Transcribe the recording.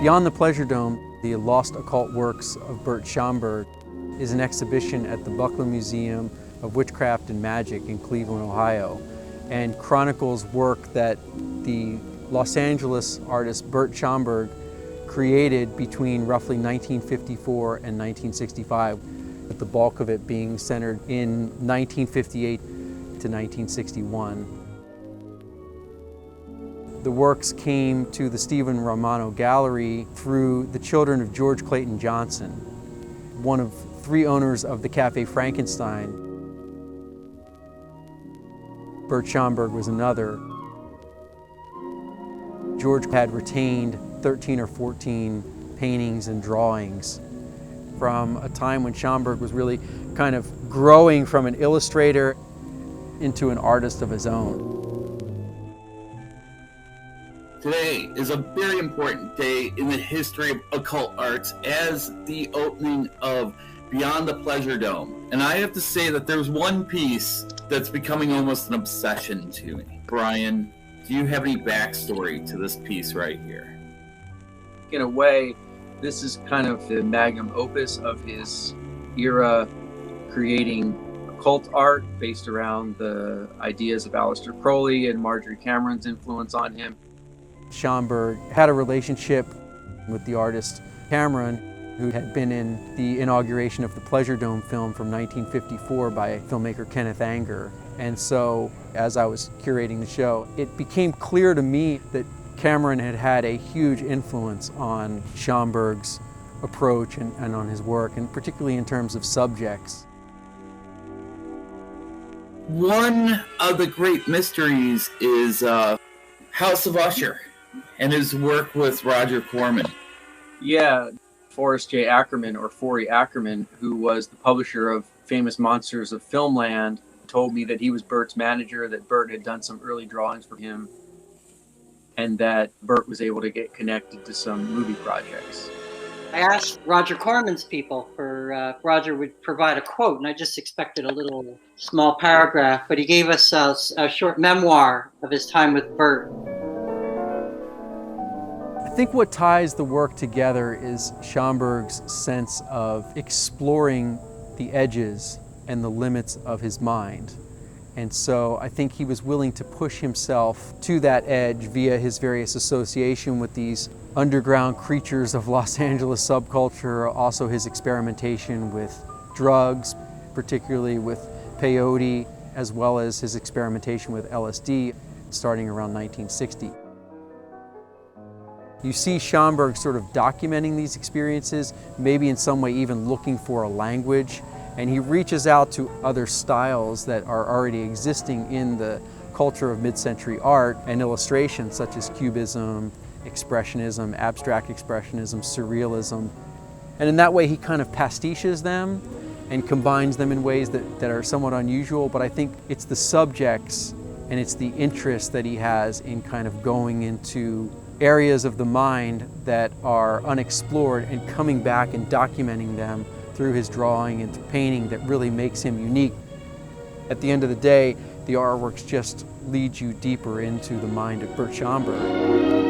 Beyond the Pleasuredome, the Lost Occult Works of Burt Shonberg is an exhibition at the Buckland Museum of Witchcraft and Magic in Cleveland, Ohio, and chronicles work that the Los Angeles artist Burt Shonberg created between roughly 1954 and 1965, with the bulk of it being centered in 1958 to 1961. The works came to the Stephen Romano Gallery through the children of George Clayton Johnson, one of 3 owners of the Cafe Frankenstein. Burt Shonberg was another. George had retained 13 or 14 paintings and drawings from a time when Shonberg was really kind of growing from an illustrator into an artist of his own. Today is a very important day in the history of occult arts as the opening of Beyond the Pleasuredome. And I have to say that there's one piece that's becoming almost an obsession to me. Brian, do you have any backstory to this piece right here? In a way, this is kind of the magnum opus of his era, creating occult art based around the ideas of Aleister Crowley and Marjorie Cameron's influence on him. Shonberg had a relationship with the artist Cameron, who had been in the inauguration of the Pleasuredome film from 1954 by filmmaker Kenneth Anger. And so, as I was curating the show, it became clear to me that Cameron had had a huge influence on Shonberg's approach and on his work, and particularly in terms of subjects. One of the great mysteries is House of Usher and his work with Roger Corman. Yeah, Forrest J. Ackerman, or Forry Ackerman, who was the publisher of Famous Monsters of Filmland, told me that he was Burt's manager, that Burt had done some early drawings for him, and that Burt was able to get connected to some movie projects. I asked Roger Corman's people for Roger would provide a quote, and I just expected a little small paragraph, but he gave us a short memoir of his time with Burt. I think what ties the work together is Shonberg's sense of exploring the edges and the limits of his mind. And so I think he was willing to push himself to that edge via his various association with these underground creatures of Los Angeles subculture, also his experimentation with drugs, particularly with peyote, as well as his experimentation with LSD starting around 1960. You see Shonberg sort of documenting these experiences, maybe in some way even looking for a language, and he reaches out to other styles that are already existing in the culture of mid-century art and illustration, such as Cubism, Expressionism, Abstract Expressionism, Surrealism. And in that way he kind of pastiches them and combines them in ways that are somewhat unusual, but I think it's the subjects and it's the interest that he has in kind of going into areas of the mind that are unexplored and coming back and documenting them through his drawing and painting that really makes him unique. At the end of the day, the artworks just lead you deeper into the mind of Burt Shonberg.